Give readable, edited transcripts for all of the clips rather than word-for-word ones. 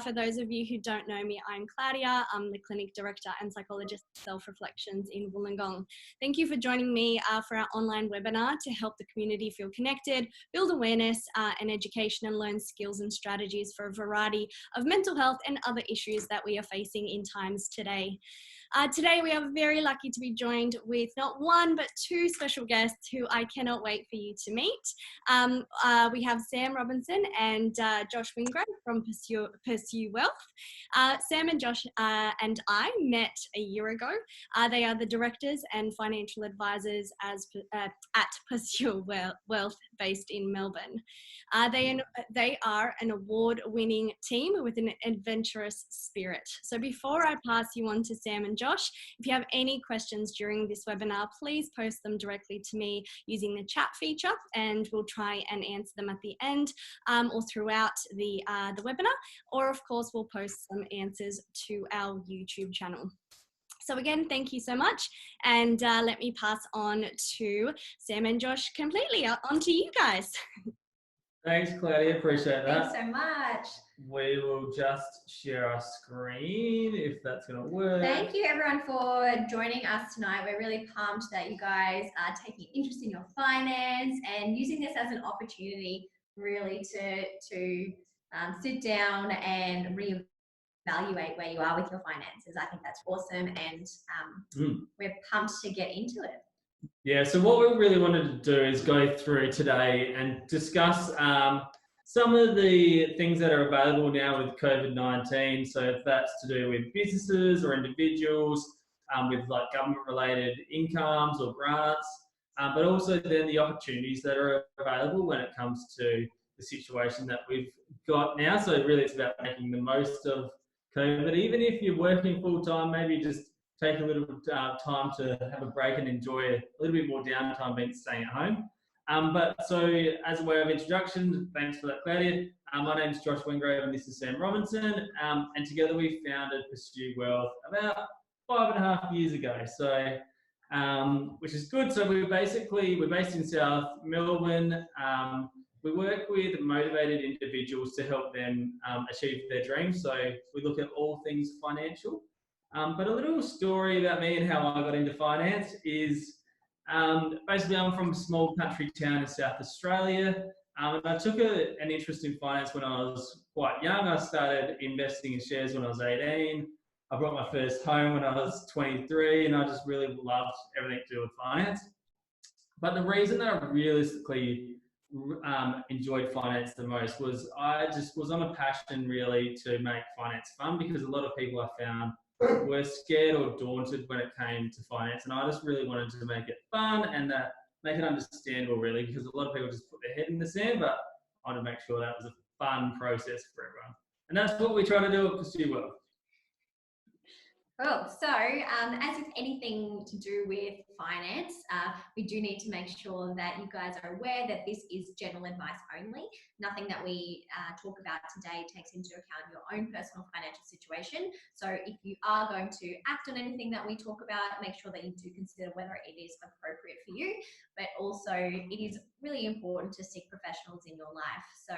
For those of you who don't know me, I'm Klaudia. I'm the Clinic Director and Psychologist of Self-Reflections in Wollongong. Thank you for joining me for our online webinar to help the community feel connected, build awareness and education, and learn skills and strategies for a variety of mental health and other issues that we are facing in times today. Today we are very lucky to be joined with not one but two special guests who I cannot wait for you to meet. We have Sam Robinson and Josh Wingrove from Pursue Wealth. Sam and Josh and I met a year ago. They are the directors and financial advisors at Pursue Wealth based in Melbourne. They are an award-winning team with an adventurous spirit. So before I pass you on to Sam and Josh, if you have any questions during this webinar, please post them directly to me using the chat feature, and we'll try and answer them at the end or throughout the webinar. Or of course, we'll post some answers to our YouTube channel. So again, thank you so much. And let me pass on to Sam and Josh completely. On to you guys. Thanks, Claudia. Appreciate that. Thanks so much. We will just share our screen if that's going to work. Thank you, everyone, for joining us tonight. We're really pumped that you guys are taking interest in your finance and using this as an opportunity really to sit down and reevaluate where you are with your finances. I think that's awesome, and we're pumped to get into it. Yeah, so what we really wanted to do is go through today and discuss some of the things that are available now with COVID-19. So if that's to do with businesses or individuals with like government-related incomes or grants, but also then the opportunities that are available when it comes to the situation that we've got now. So really it's about making the most of COVID. Even if you're working full-time, maybe just take a little time to have a break and enjoy a little bit more downtime being staying at home. But so as a way of introduction, thanks for that, Claudia. My name is Josh Wingrove and this is Sam Robinson. And together we founded Pursue Wealth about 5.5 years ago. So, which is good. So we're based in South Melbourne. We work with motivated individuals to help them achieve their dreams. So we look at all things financial. But a little story about me and how I got into finance is basically I'm from a small country town in South Australia. And I took an interest in finance when I was quite young. I started investing in shares when I was 18. I bought my first home when I was 23, and I just really loved everything to do with finance. But the reason that I realistically enjoyed finance the most was I just was on a passion really to make finance fun, because a lot of people I found were scared or daunted when it came to finance, and I just really wanted to make it fun and make it understandable really, because a lot of people just put their head in the sand, but I wanted to make sure that was a fun process for everyone. And that's what we try to do at Pursue Wealth. Cool. So as with anything to do with finance, we do need to make sure that you guys are aware that this is general advice only. Nothing that we talk about today takes into account your own personal financial situation. So if you are going to act on anything that we talk about, make sure that you do consider whether it is appropriate for you. But also it is really important to seek professionals in your life. So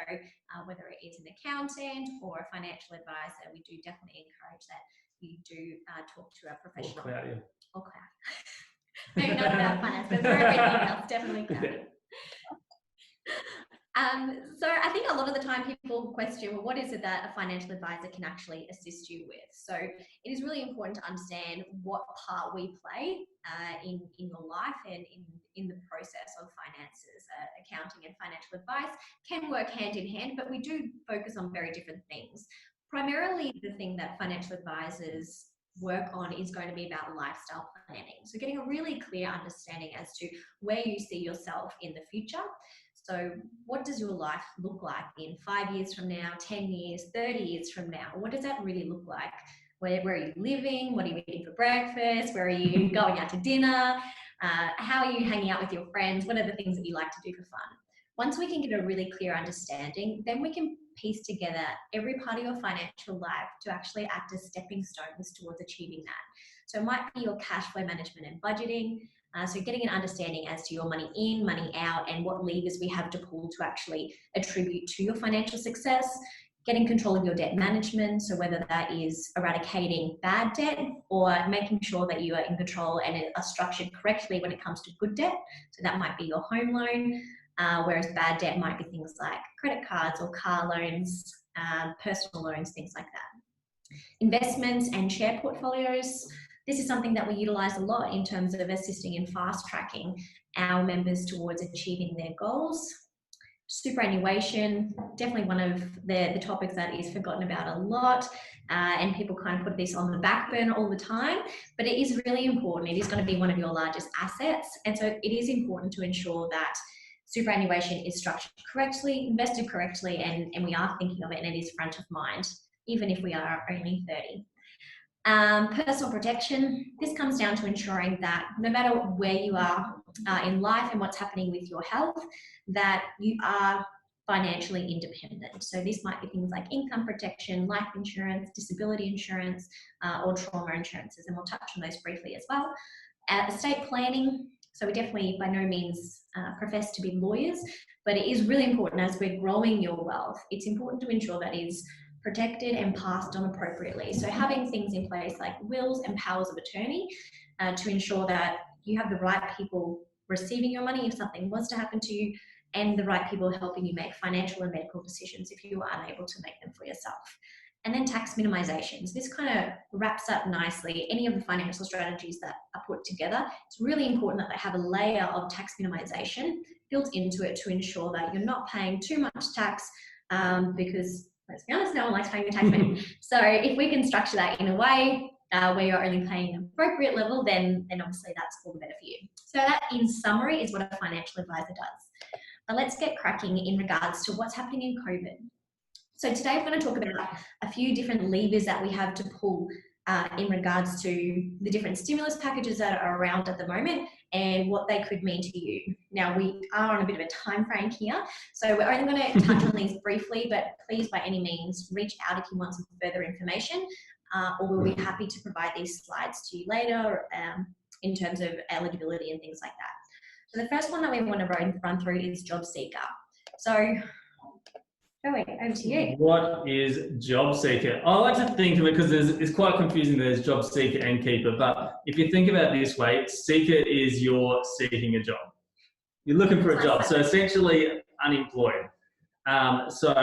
whether it is an accountant or a financial advisor, we do definitely encourage that you do talk to a professional. Or Claudia. Or Claudia. Maybe not about finance, but for everything else, definitely Claudia. So I think a lot of the time people question, well, what is it that a financial advisor can actually assist you with? So it is really important to understand what part we play in your life and in the process of finances. Accounting and financial advice can work hand in hand, but we do focus on very different things. Primarily, the thing that financial advisors work on is going to be about lifestyle planning. So getting a really clear understanding as to where you see yourself in the future. So what does your life look like in 5 years from now, 10 years, 30 years from now? What does that really look like? Where are you living? What are you eating for breakfast? Where are you going out to dinner? How are you hanging out with your friends? What are the things that you like to do for fun? Once we can get a really clear understanding, then we can piece together every part of your financial life to actually act as stepping stones towards achieving that. So it might be your cash flow management and budgeting. So getting an understanding as to your money in, money out, and what levers we have to pull to actually attribute to your financial success. getting control of your debt management. So whether that is eradicating bad debt or making sure that you are in control and are structured correctly when it comes to good debt. So that might be your home loan, whereas bad debt might be things like credit cards or car loans, personal loans, things like that. Investments and share portfolios. This is something that we utilize a lot in terms of assisting in fast tracking our members towards achieving their goals. Superannuation, definitely one of the topics that is forgotten about a lot, and people kind of put this on the back burner all the time, but it is really important. It is going to be one of your largest assets, and so it is important to ensure that superannuation is structured correctly, invested correctly, and we are thinking of it and it is front of mind, even if we are only 30. Personal protection, this comes down to ensuring that no matter where you are in life and what's happening with your health, that you are financially independent. So this might be things like income protection, life insurance, disability insurance, or trauma insurances, and we'll touch on those briefly as well. Estate planning, so we definitely by no means profess to be lawyers, but it is really important as we're growing your wealth. It's important to ensure that is protected and passed on appropriately. So having things in place like wills and powers of attorney to ensure that you have the right people receiving your money if something was to happen to you, and the right people helping you make financial and medical decisions if you are unable to make them for yourself. And then tax minimizations. This kind of wraps up nicely any of the financial strategies that are put together. It's really important that they have a layer of tax minimization built into it to ensure that you're not paying too much tax because let's be honest, no one likes paying a tax man. So if we can structure that in a way where you're only paying an appropriate level, then obviously that's all the better for you. So that, in summary, is what a financial advisor does. But let's get cracking in regards to what's happening in COVID. So today I'm going to talk about a few different levers that we have to pull in regards to the different stimulus packages that are around at the moment and what they could mean to you. Now, we are on a bit of a time frame here, so we're only going to touch on these briefly, but please, by any means, reach out if you want some further information, or we'll be happy to provide these slides to you later in terms of eligibility and things like that. So the first one that we want to run through is job seeker. So, over to you. What is job seeker? I like to think of it because it's quite confusing. There's job seeker and keeper, but if you think about it this way, seeker is you're seeking a job. You're looking for a job, so essentially unemployed. So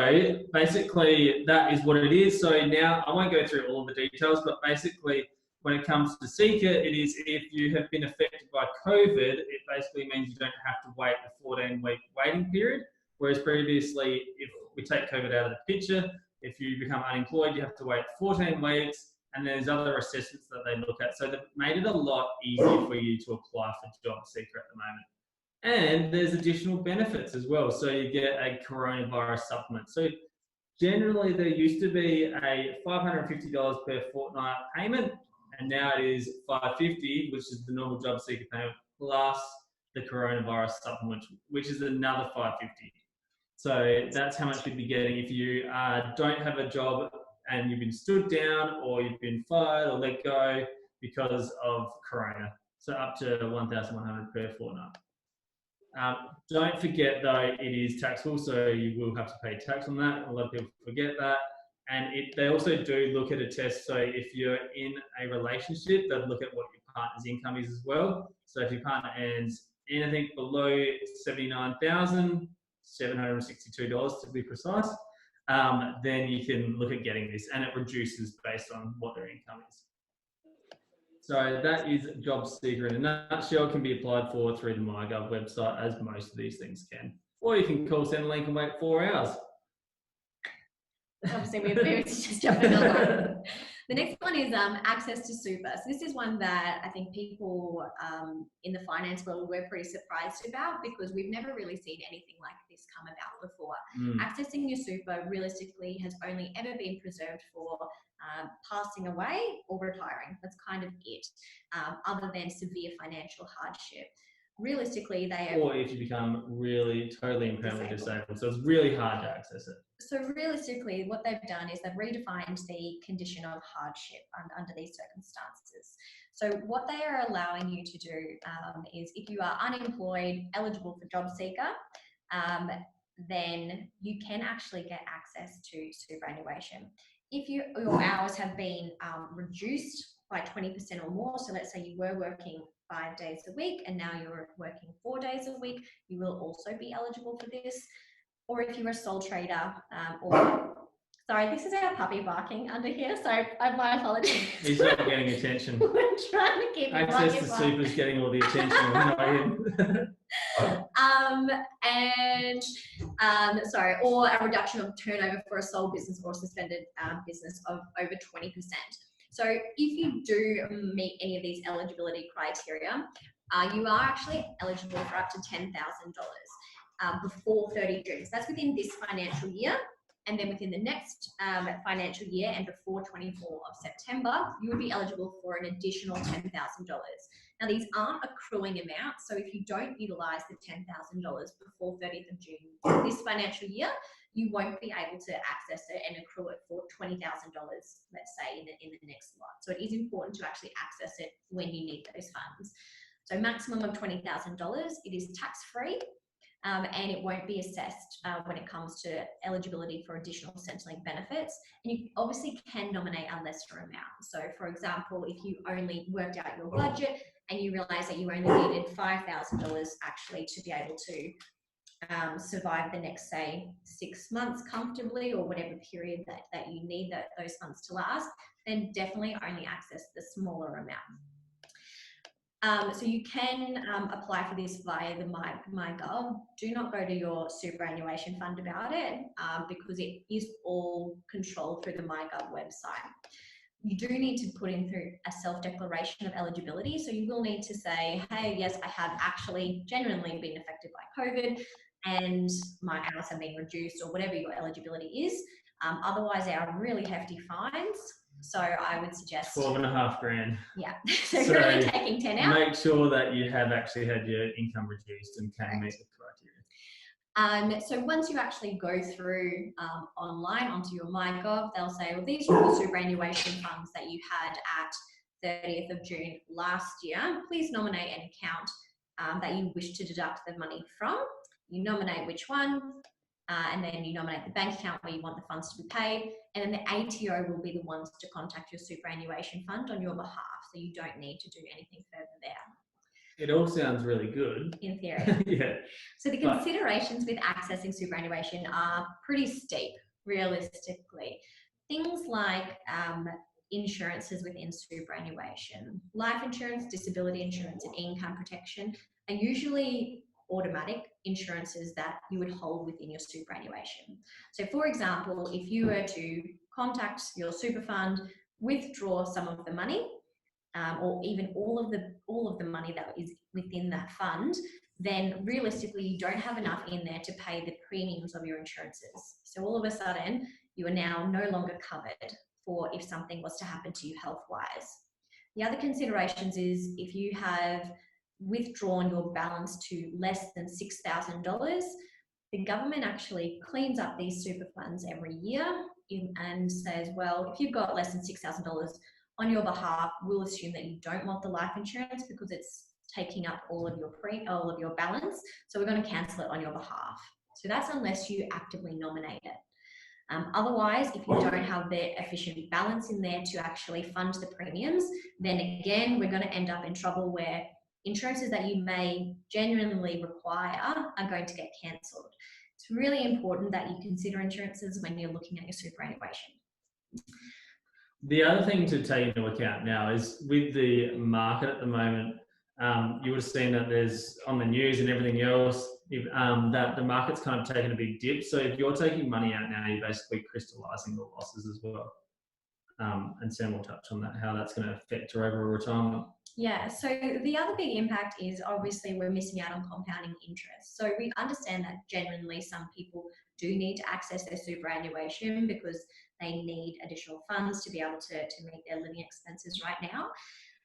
basically that is what it is. So now I won't go through all of the details, but basically when it comes to seeker, it is if you have been affected by COVID, it basically means you don't have to wait the 14-week waiting period. Whereas previously, if we take COVID out of the picture, if you become unemployed, you have to wait 14 weeks, and there's other assessments that they look at. So they've made it a lot easier for you to apply for job seeker at the moment. And there's additional benefits as well. So you get a coronavirus supplement. So generally there used to be a $550 per fortnight payment, and now it is $550, which is the normal job seeker payment, plus the coronavirus supplement, which is another $550. So that's how much you'd be getting if you don't have a job and you've been stood down or you've been fired or let go because of corona. So up to $1,100 per fortnight. Don't forget though, it is taxable, so you will have to pay tax on that. A lot of people forget that. And they also do look at a test. So if you're in a relationship, they'll look at what your partner's income is as well. So if your partner earns anything below $79,762 to be precise, then you can look at getting this, and it reduces based on what their income is. So that is job seeker in a nutshell. Can be applied for through the MyGov website, as most of these things can. Or you can call Centrelink and wait 4 hours. Obviously, we're just jumping on that. The next one is access to super. So this is one that I think people in the finance world were pretty surprised about, because we've never really seen anything like this come about before. Accessing your super realistically has only ever been preserved for passing away or retiring. That's kind of it, other than severe financial hardship. Realistically, or if you become really totally and permanently disabled, so it's really hard to access it. So realistically, what they've done is they've redefined the condition of hardship under these circumstances. So what they are allowing you to do is, if you are unemployed, eligible for job seeker, then you can actually get access to superannuation. If your hours have been reduced by 20% or more, so let's say you were working 5 days a week and now you're working 4 days a week, you will also be eligible for this. Or if you're a sole trader, sorry, this is our puppy barking under here, so my apologies. He's not getting attention. We're trying to keep him Access to Super's getting all the attention. We know him. Sorry, or a reduction of turnover for a sole business or suspended business of over 20%. So if you do meet any of these eligibility criteria, you are actually eligible for up to $10,000 before 30 June. So that's within this financial year. And then within the next financial year and before 24 of September, you would be eligible for an additional $10,000. Now, these aren't accruing amounts. So if you don't utilise the $10,000 before 30th of June this financial year, you won't be able to access it and accrue it for $20,000, let's say, in the next lot. So it is important to actually access it when you need those funds. So maximum of $20,000, it is tax-free. And it won't be assessed when it comes to eligibility for additional Centrelink benefits. And you obviously can nominate a lesser amount. So for example, if you only worked out your budget and you realise that you only needed $5,000 actually to be able to survive the next, say, 6 months comfortably, or whatever period that you need those funds to last, then definitely only access the smaller amount. So you can apply for this via the MyGov. Do not go to your superannuation fund about it because it is all controlled through the MyGov website. You do need to put in through a self-declaration of eligibility. So you will need to say, hey, yes, I have actually genuinely been affected by COVID and my hours have been reduced, or whatever your eligibility is. Otherwise, they are really hefty fines. So I would suggest 12.5 grand. Yeah, so you're only taking 10 out. Make sure that you have actually had your income reduced and can meet the criteria. So once you actually go through online onto your MyGov, they'll say, well, these are the superannuation funds that you had at 30th of June last year. Please nominate an account that you wish to deduct the money from. You nominate which one. And then you nominate the bank account where you want the funds to be paid, and then the ATO will be the ones to contact your superannuation fund on your behalf, so you don't need to do anything further there. It all sounds really good. In theory. Yeah. So the considerations with accessing superannuation are pretty steep, realistically. Things like insurances within superannuation, life insurance, disability insurance, and income protection are usually automatic insurances that you would hold within your superannuation. So for example, if you were to contact your super fund, withdraw some of the money, or even all of the money that is within that fund, then realistically you don't have enough in there to pay the premiums of your insurances. So all of a sudden you are now no longer covered for if something was to happen to you health-wise. The other considerations is if you have withdrawn your balance to less than $6,000, the government actually cleans up these super funds every year and says, well, if you've got less than $6,000 on your behalf, we'll assume that you don't want the life insurance because it's taking up all of your balance. So we're going to cancel it on your behalf. So that's unless you actively nominate it. Otherwise, if you don't have the efficient balance in there to actually fund the premiums, then again, we're going to end up in trouble where insurances that you may genuinely require are going to get cancelled. It's really important that you consider insurances when you're looking at your superannuation. The other thing to take into account now is with the market at the moment, you would have seen that there's on the news and everything else, that the market's kind of taken a big dip. So if you're taking money out now, you're basically crystallising the losses as well. And Sam will touch on that, how that's going to affect your overall retirement. Yeah, so the other big impact is obviously we're missing out on compounding interest. So we understand that genuinely some people do need to access their superannuation because they need additional funds to be able to meet their living expenses right now.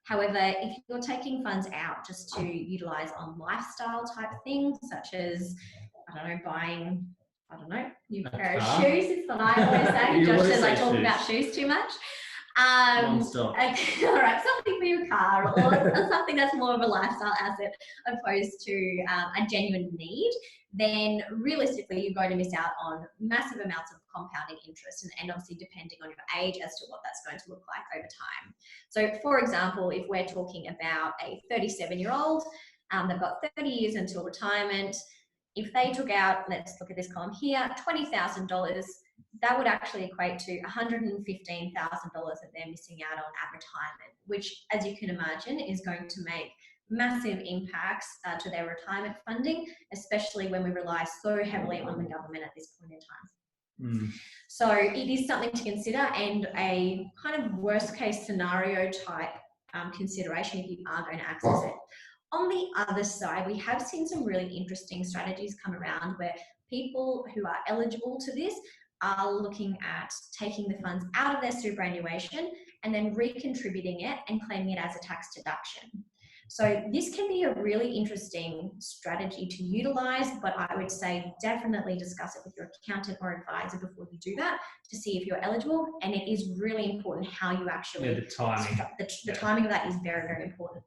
However, if you're taking funds out just to utilise on lifestyle type things, such as, I don't know, buying, I don't know, new pair of shoes, it's what I always say. Josh says I talk about shoes too much. Non-stop. Okay, all right, something for your car or something that's more of a lifestyle asset opposed to a genuine need, then realistically you're going to miss out on massive amounts of compounding interest and obviously depending on your age as to what that's going to look like over time. So for example, if we're talking about a 37-year-old, they've got 30 years until retirement. If they took out, let's look at this column here, $20,000, that would actually equate to $115,000 that they're missing out on at retirement, which, as you can imagine, is going to make massive impacts to their retirement funding, especially when we rely so heavily on the government at this point in time. So it is something to consider, and a kind of worst case scenario type consideration if you are going to access it. On the other side, we have seen some really interesting strategies come around where people who are eligible to this are looking at taking the funds out of their superannuation and then recontributing it and claiming it as a tax deduction. So this can be a really interesting strategy to utilize, but I would say definitely discuss it with your accountant or advisor before you do that to see if you're eligible. And it is really important how you actually... the timing. The timing of that is very, very important.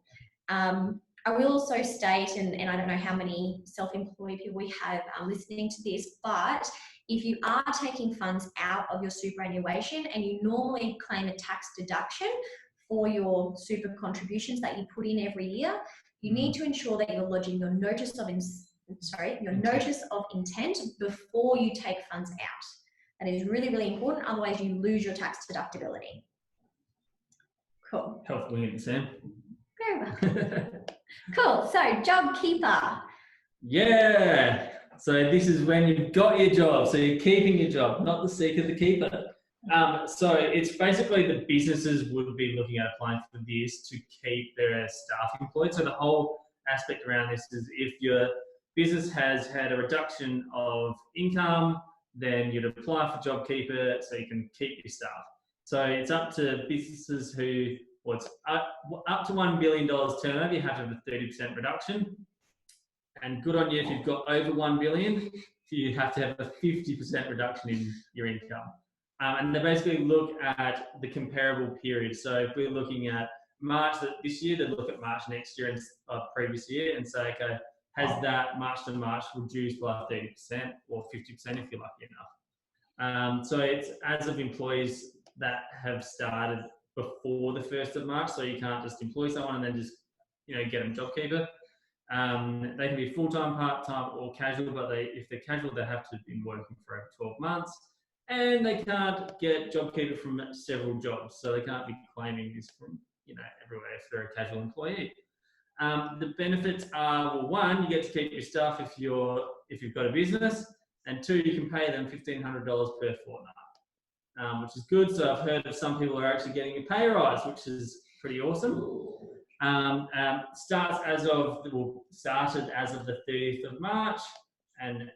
I will also state, and I don't know how many self-employed people we have listening to this, but if you are taking funds out of your superannuation and you normally claim a tax deduction for your super contributions that you put in every year, you need to ensure that you're lodging your notice of intent before you take funds out. That is really, really important. Otherwise, you lose your tax deductibility. Cool. Helpful hint, Sam. Very well. Cool. So, JobKeeper. Yeah. So this is when you've got your job. So you're keeping your job, not the seeker, the keeper. So it's basically the businesses would be looking at applying for this to keep their staff employed. So the whole aspect around this is if your business has had a reduction of income, then you'd apply for JobKeeper so you can keep your staff. So it's up to businesses who, up to $1 billion turnover, you have to have a 30% reduction. And good on you if you've got over 1 billion, you have to have a 50% reduction in your income. And they basically look at the comparable period. So if we're looking at March this year, they look at March next year and previous year and say, okay, has that March to March reduced by 30% or 50% if you're lucky enough. So it's as of employees that have started before the 1st of March. So you can't just employ someone and then just, get them JobKeeper. They can be full-time, part-time or casual, but if they're casual, they have to have been working for over 12 months. And they can't get JobKeeper from several jobs. So they can't be claiming this from, everywhere if they're a casual employee. The benefits are, well, one, you get to keep your staff if you've got a business, and two, you can pay them $1,500 per fortnight, which is good. So I've heard of some people are actually getting a pay rise, which is pretty awesome. Started as of the 30th of March, and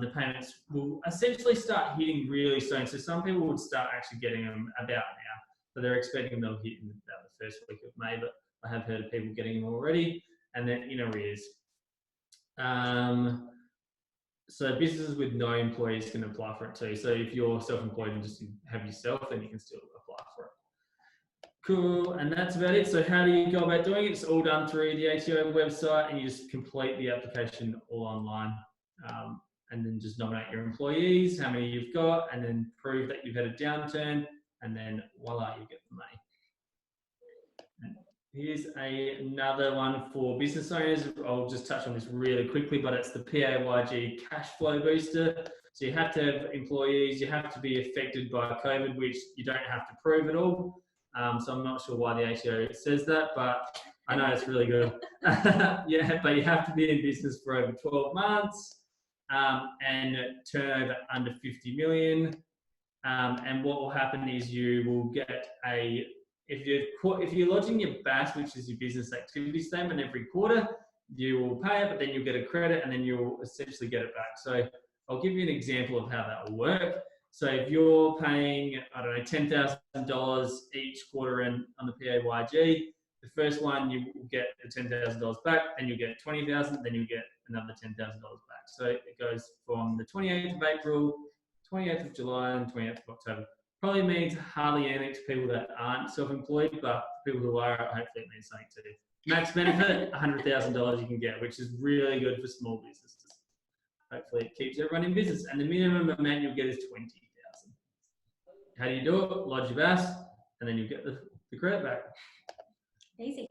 the payments will essentially start hitting really soon. So some people would start actually getting them about now. So they're expecting they'll hit in about the first week of May, but I have heard of people getting them already, and then in arrears. So businesses with no employees can apply for it too. So if you're self-employed and just have yourself, then you can still apply for it. Cool, and that's about it. So how do you go about doing it? It's all done through the ATO website, and you just complete the application all online. And then just nominate your employees, how many you've got, and then prove that you've had a downturn, and then voila, you get the money. And here's another one for business owners. I'll just touch on this really quickly, but it's the PAYG cash flow booster. So you have to have employees, you have to be affected by COVID, which you don't have to prove at all. So I'm not sure why the ATO says that, but I know it's really good. Yeah, but you have to be in business for over 12 months. And turnover under 50 million. And what will happen is you will get if you're lodging your BAS, which is your business activity statement every quarter, you will pay it, but then you'll get a credit and then you'll essentially get it back. So I'll give you an example of how that will work. So if you're paying, I don't know, $10,000 each quarter on the PAYG, the first one you will get the $10,000 back, then you'll get $20,000, then you'll get another $10,000 back. So it goes from the 28th of April, 28th of July, and 28th of October. Probably means hardly anything to people that aren't self-employed, but people who are, hopefully it means something too. Max benefit, $100,000 you can get, which is really good for small businesses. Hopefully it keeps everyone in business. And the minimum amount you'll get is $20,000. How do you do it? Lodge your BAS, and then you get the credit back. Easy.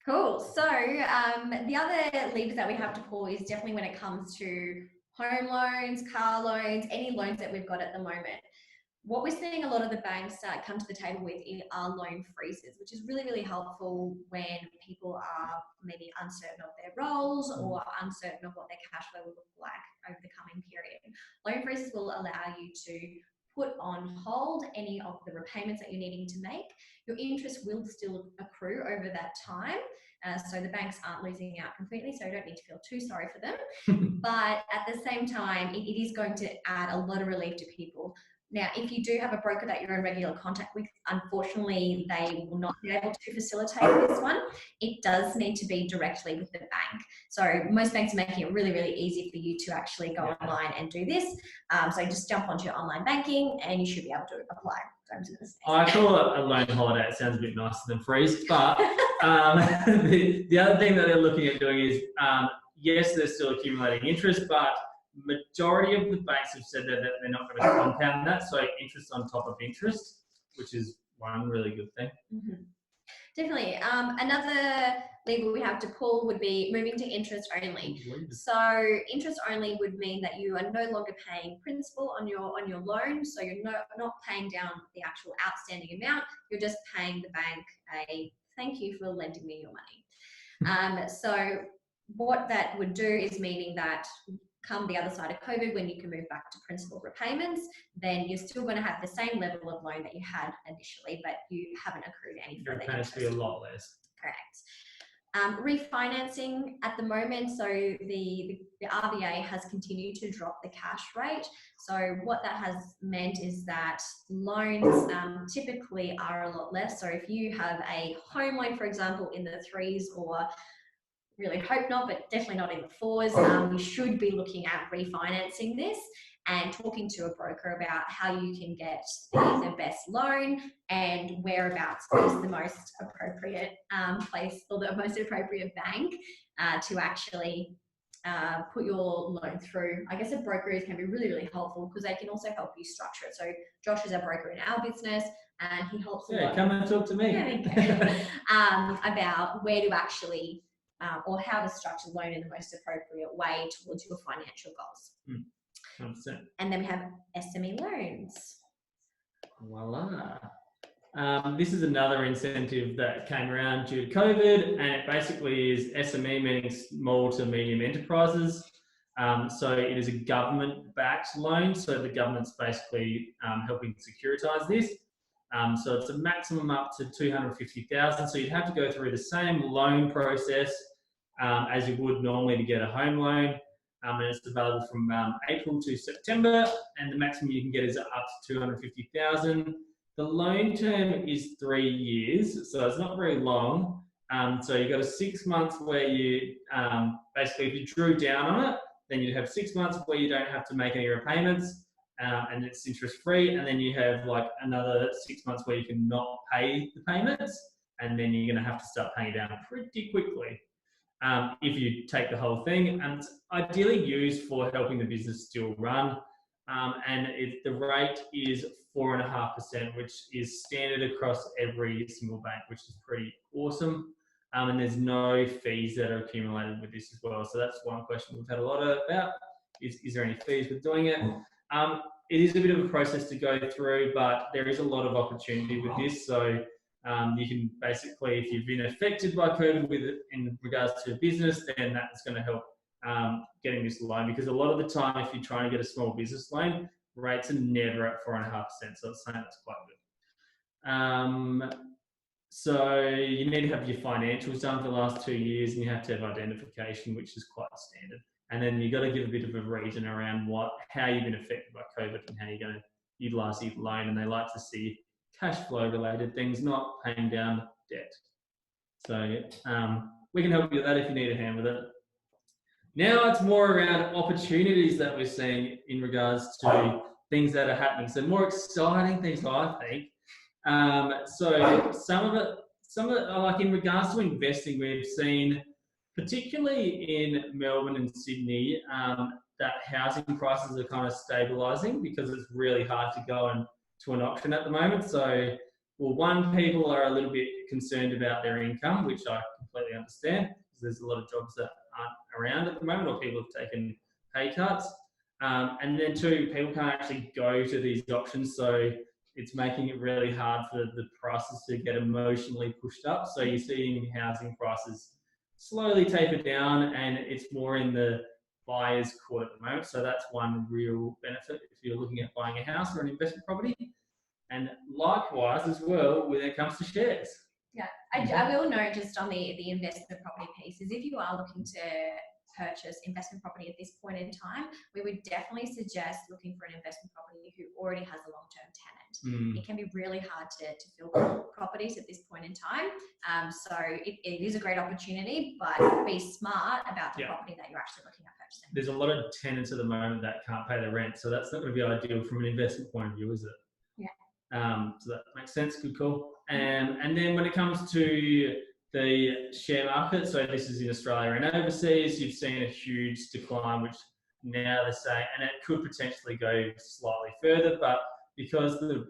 Cool. So the other levers that we have to pull is definitely when it comes to home loans, car loans, any loans that we've got at the moment. What we're seeing a lot of the banks come to the table with are loan freezes, which is really, really helpful when people are maybe uncertain of their roles or uncertain of what their cash flow will look like over the coming period. Loan freezes will allow you to put on hold any of the repayments that you're needing to make. Your interest will still accrue over that time. So the banks aren't losing out completely, so you don't need to feel too sorry for them. But at the same time, it is going to add a lot of relief to people. Now, if you do have a broker that you're in regular contact with, unfortunately, they will not be able to facilitate this one. It does need to be directly with the bank. So most banks are making it really, really easy for you to actually go online and do this. So just jump onto your online banking and you should be able to apply. I call it a loan holiday. It sounds a bit nicer than freeze, but the other thing that they're looking at doing is, yes, they're still accumulating interest, but majority of the banks have said that they're not going to compound that, so interest on top of interest, which is one really good thing. Mm-hmm. Definitely. Another lever we have to pull would be moving to interest only. So interest only would mean that you are no longer paying principal on your loan, so you're not paying down the actual outstanding amount. You're just paying the bank a thank you for lending me your money. So what that would do is meaning that come the other side of COVID, when you can move back to principal repayments, then you're still going to have the same level of loan that you had initially, but you haven't accrued any further interest. Your payments be a lot less. Correct. Refinancing at the moment, so the RBA has continued to drop the cash rate. So what that has meant is that loans typically are a lot less. So if you have a home loan, for example, in the 3s, or really hope not, but definitely not in the 4s, you should be looking at refinancing this and talking to a broker about how you can get the best loan and whereabouts is the most appropriate place or the most appropriate bank to actually put your loan through. I guess a broker can be really, really helpful because they can also help you structure it. So Josh is a broker in our business and he helps a lot. Come and talk to me. About where to actually or how to structure the loan in the most appropriate way towards your financial goals. 100%. And then we have SME loans. Voila. This is another incentive that came around due to COVID, and it basically is SME, meaning small to medium enterprises. So it is a government-backed loan, so the government's basically helping securitize this. So it's a maximum up to $250,000. So you'd have to go through the same loan process as you would normally to get a home loan. And it's available from April to September, and the maximum you can get is up to $250,000. The loan term is 3 years, so it's not very long. So you've got a 6 months where you basically, if you drew down on it, then you'd have 6 months where you don't have to make any repayments, and it's interest free. And then you have like another 6 months where you can not pay the payments, and then you're going to have to start paying it down pretty quickly. If you take the whole thing, and it's ideally used for helping the business still run. And the rate is 4.5%, which is standard across every single bank, which is pretty awesome. And there's no fees that are accumulated with this as well. So that's one question we've had a lot about, is there any fees with doing it? It is a bit of a process to go through, but there is a lot of opportunity with this. So you can basically, if you've been affected by COVID with it in regards to business, then that's going to help getting this loan, because a lot of the time, if you're trying to get a small business loan, rates are never at 4.5%. So it's saying that's quite good. So you need to have your financials done for the last 2 years, and you have to have identification, which is quite standard. And then you've got to give a bit of a reason around how you've been affected by COVID and how you're going to utilise your loan. And they like to see cash flow related things, not paying down debt. So we can help you with that if you need a hand with it. Now it's more around opportunities that we're seeing in regards to things that are happening. So more exciting things, I think. So some of it, like in regards to investing, we've seen, particularly in Melbourne and Sydney, that housing prices are kind of stabilising because it's really hard to go to an auction at the moment. So, well, one, people are a little bit concerned about their income, which I completely understand, because there's a lot of jobs that aren't around at the moment, or people have taken pay cuts. And then two, people can't actually go to these auctions, so it's making it really hard for the prices to get emotionally pushed up. So you're seeing housing prices slowly taper down, and it's more in the buyer's court at the moment. So that's one real benefit if you're looking at buying a house or an investment property. And likewise as well when it comes to shares. Yeah, I will note just on the investment property piece is if you are looking to purchase investment property at this point in time, we would definitely suggest looking for an investment property who already has a long-term tenant. It can be really hard to fill properties at this point in time. So it is a great opportunity, but be smart about the property that you're actually looking at purchasing. There's a lot of tenants at the moment that can't pay the rent, so that's not going to be ideal from an investment point of view, is it? So that makes sense. Good call. And then when it comes to the share market, so this is in Australia and overseas, you've seen a huge decline, which now they're saying, and it could potentially go slightly further, but because the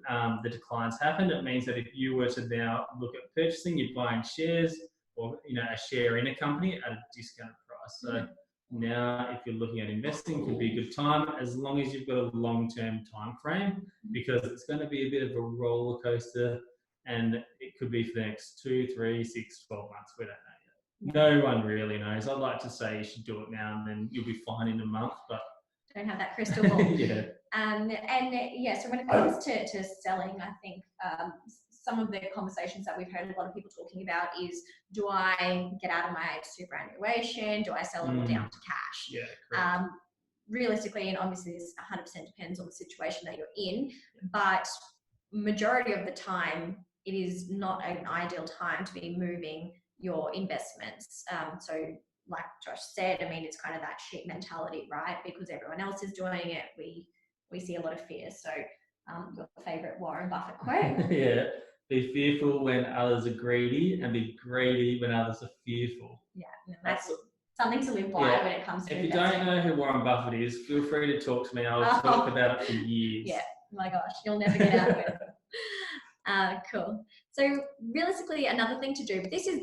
declines happened, it means that if you were to now look at purchasing, you're buying shares or a share in a company at a discounted price. So now if you're looking at investing, it could be a good time as long as you've got a long-term time frame, because it's going to be a bit of a roller coaster, and it could be for the next 2, 3, 6, 12 months. We don't know yet. No one really knows. I'd like to say you should do it now and then you'll be fine in a month, but don't have that crystal ball. So when it comes to selling, I think some of the conversations that we've heard a lot of people talking about is, do I get out of my superannuation? Do I sell it all down to cash? Yeah, correct. Realistically, and obviously this 100% depends on the situation that you're in, but majority of the time, it is not an ideal time to be moving your investments. So like Josh said, I mean, it's kind of that sheep mentality, right? Because everyone else is doing it, we see a lot of fear. So your favorite Warren Buffett quote. Yeah, be fearful when others are greedy, and be greedy when others are fearful. Yeah, that's something to live by when it comes to investing. If investing. you don't know who Warren Buffett is, feel free to talk to me. I'll talk about it for years. Yeah, my gosh, you'll never get out of it. Cool. So realistically, another thing to do, but this is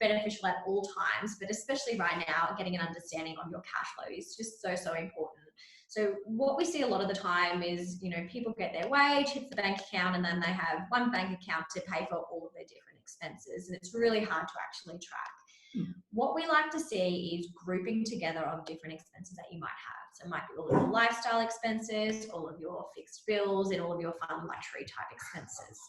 beneficial at all times, but especially right now, getting an understanding on your cash flow is just so important. So what we see a lot of the time is, people get their wage, hit the bank account, and then they have one bank account to pay for all of their different expenses, and it's really hard to actually track. What we like to see is grouping together of different expenses that you might have. So it might be all of your lifestyle expenses, all of your fixed bills, and all of your fun luxury type expenses.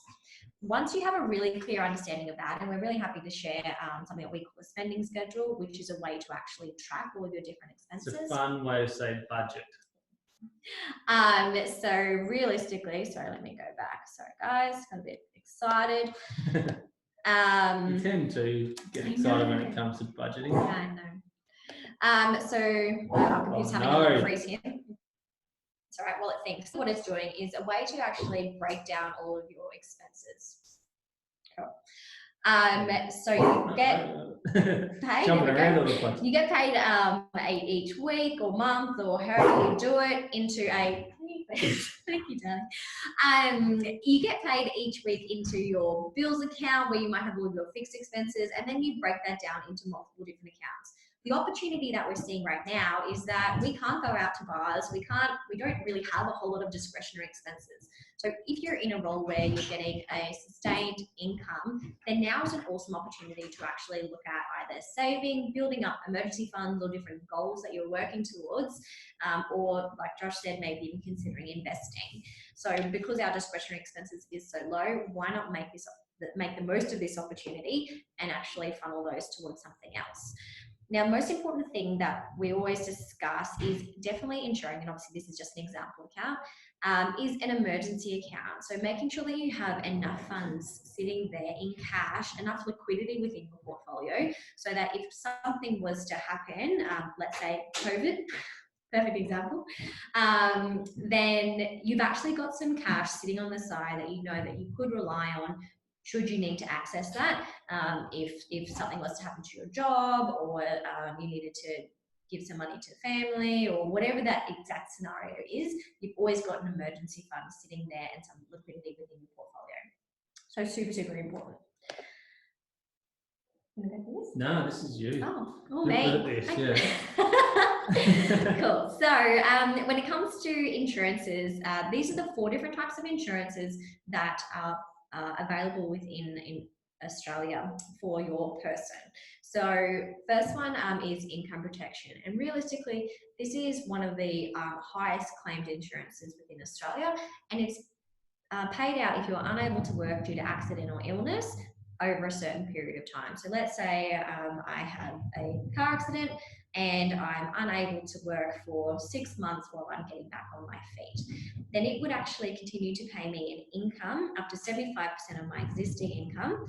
Once you have a really clear understanding of that, and we're really happy to share something that we call a spending schedule, which is a way to actually track all of your different expenses. It's a fun way to say budget. So realistically, sorry, let me go back. Sorry guys, got a bit excited. You tend to get excited when it comes to budgeting. Yeah, I know. So our computer's having a little freeze here. It's all right while it thinks. What it's doing is a way to actually break down all of your expenses. Cool. So you get paid. Jumping around all the place. You get paid each week or month or however you do it into a. Thank you, darling. You get paid each week into your bills account where you might have all of your fixed expenses, and then you break that down into multiple different accounts. The opportunity that we're seeing right now is that we can't go out to bars. We don't really have a whole lot of discretionary expenses. So if you're in a role where you're getting a sustained income, then now is an awesome opportunity to actually look at either saving, building up emergency funds or different goals that you're working towards, or like Josh said, maybe even considering investing. So because our discretionary expenses is so low, why not make the most of this opportunity and actually funnel those towards something else? Now, most important thing that we always discuss is definitely ensuring, and obviously this is just an example account, is an emergency account. So making sure that you have enough funds sitting there in cash, enough liquidity within your portfolio, so that if something was to happen, let's say COVID, perfect example, then you've actually got some cash sitting on the side that you know that you could rely on should you need to access that. If something was to happen to your job, or you needed to give some money to the family, or whatever that exact scenario is, you've always got an emergency fund sitting there and some liquidity within your portfolio. So super, super important. You want to go for this? No, this is you. Oh, You're me. good at this, yeah. Cool. So when it comes to insurances, these are the 4 different types of insurances that are available in Australia for your person. So first one is income protection, and realistically this is one of the highest claimed insurances within Australia, and it's paid out if you're unable to work due to accident or illness over a certain period of time. So let's say I have a car accident and I'm unable to work for 6 months while I'm getting back on my feet. Then it would actually continue to pay me an income up to 75% of my existing income,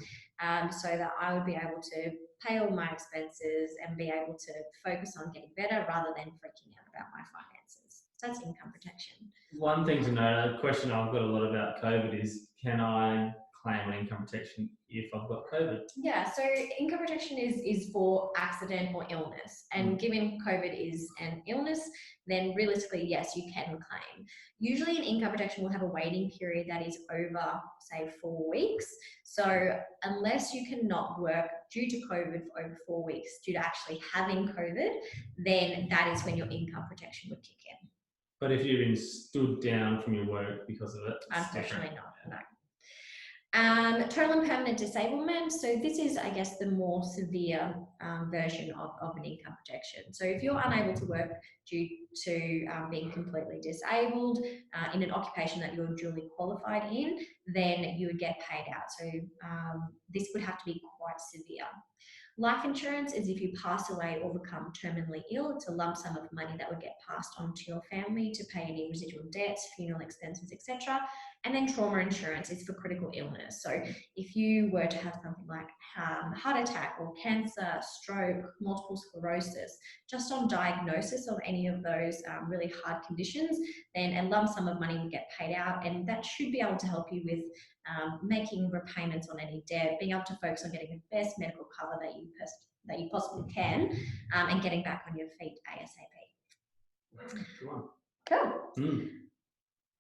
so that I would be able to pay all my expenses and be able to focus on getting better rather than freaking out about my finances. So that's income protection. One thing to know, a question I've got a lot about COVID is, can I claim an income protection if I've got COVID? Yeah, so income protection is for accident or illness, and given COVID is an illness, then realistically, yes, you can claim. Usually an income protection will have a waiting period that is over, say, 4 weeks. So unless you cannot work due to COVID for over 4 weeks due to actually having COVID, then that is when your income protection would kick in. But if you've been stood down from your work because of it, unfortunately not, no. Total and permanent disablement. So this is, I guess, the more severe version of an income protection. So if you're unable to work due to being completely disabled in an occupation that you're duly qualified in, then you would get paid out. So this would have to be quite severe. Life insurance is if you pass away or become terminally ill. It's a lump sum of money that would get passed on to your family to pay any residual debts, funeral expenses, etc. And then trauma insurance is for critical illness. So if you were to have something like heart attack or cancer, stroke, multiple sclerosis, just on diagnosis of any of those really hard conditions, then a lump sum of money would get paid out, and that should be able to help you with making repayments on any debt, being able to focus on getting the best medical cover that you possibly can, and getting back on your feet ASAP. Cool.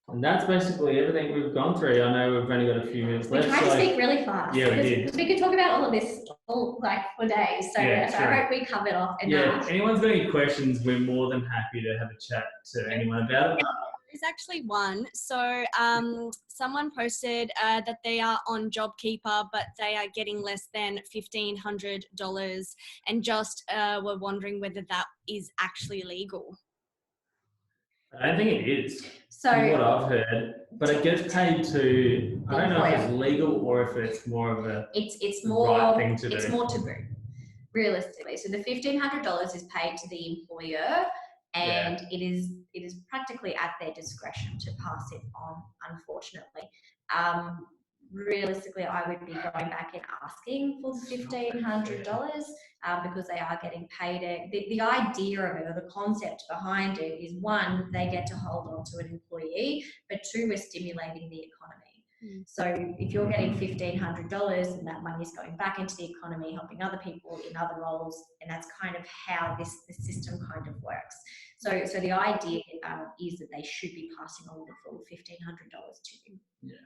And that's basically everything we've gone through. I know we've only got a few minutes left. We tried to speak really fast. Yeah, we did. We could talk about all of this for days. So, yeah, so I hope we covered off enough. Yeah, if anyone's got any questions, we're more than happy to have a chat to anyone about it. There's actually one. So someone posted that they are on JobKeeper, but they are getting less than $1,500, and just were wondering whether that is actually legal. I don't think it is, so, from what I've heard, but it gets paid to, I don't know if it's legal or if it's more of a it's more right thing to do. It's more taboo, realistically. So the $1,500 is paid to the employer, and it is practically at their discretion to pass it on, unfortunately. Realistically, I would be going back and asking for $1,500 because they are getting paid it. The idea of it, or the concept behind it, is one, they get to hold on to an employee, but two, we're stimulating the economy. So if you're getting $1,500 and that money is going back into the economy, helping other people in other roles, and that's kind of how this system kind of works. So the idea is that they should be passing on the full $1,500 to you. Yeah.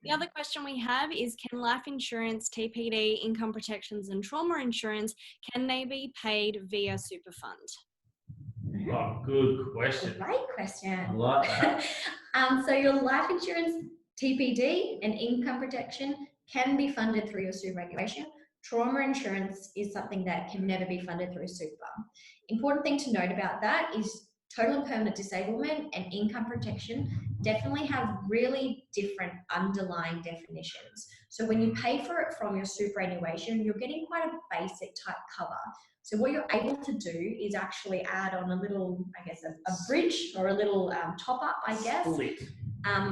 The other question we have is, can life insurance, TPD, income protections and trauma insurance, can they be paid via super fund? Oh, good question. Great question. I like that. So your life insurance, TPD and income protection can be funded through your superannuation. Trauma insurance is something that can never be funded through super. Important thing to note about that is total and permanent disablement and income protection definitely have really different underlying definitions. So when you pay for it from your superannuation, you're getting quite a basic type cover. So what you're able to do is actually add on a little, I guess, a bridge or a little top up, I guess,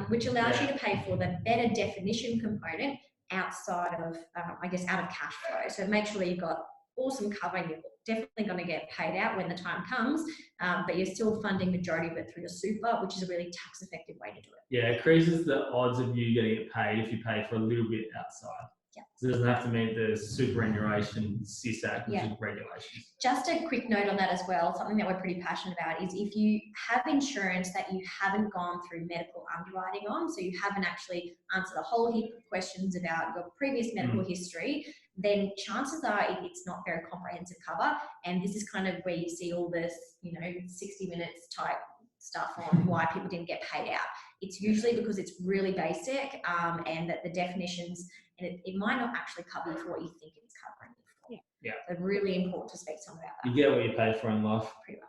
which allows you to pay for the better definition component outside of, I guess, out of cash flow. So make sure that you've got awesome cover, you're definitely going to get paid out when the time comes, but you're still funding majority of it through your super, which is a really tax effective way to do it. Yeah, it increases the odds of you getting it paid if you pay for a little bit outside. Yeah. So it doesn't have to meet the superannuation CISAC, which is regulations. Just a quick note on that as well, something that we're pretty passionate about is if you have insurance that you haven't gone through medical underwriting on, so you haven't actually answered a whole heap of questions about your previous medical history, then chances are it's not very comprehensive cover. And this is kind of where you see all this, 60 minutes type stuff on why people didn't get paid out. It's usually because it's really basic and that the definitions, and it might not actually cover you for what you think it's covering you for. Yeah. So really important to speak to someone about that. You get what you pay for in life. Pretty much.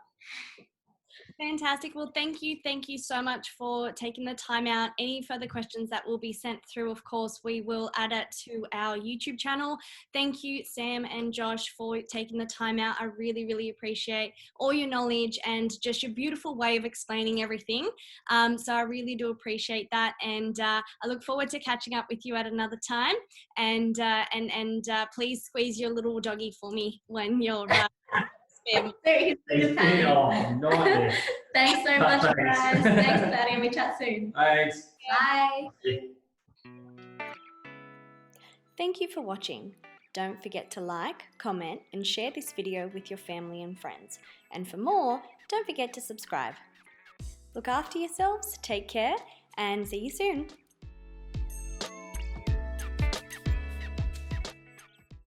Fantastic. Well, thank you so much for taking the time out. Any further questions that will be sent through, of course, we will add it to our YouTube channel. Thank you, Sam and Josh, for taking the time out. I really, really appreciate all your knowledge and just your beautiful way of explaining everything. So I really do appreciate that. And I look forward to catching up with you at another time. And please squeeze your little doggy for me when you're Thanks so much, guys. Thanks, Klaudia. We chat soon. Thanks. Bye. Thank you for watching. Don't forget to like, comment, and share this video with your family and friends. And for more, don't forget to subscribe. Look after yourselves, take care, and see you soon.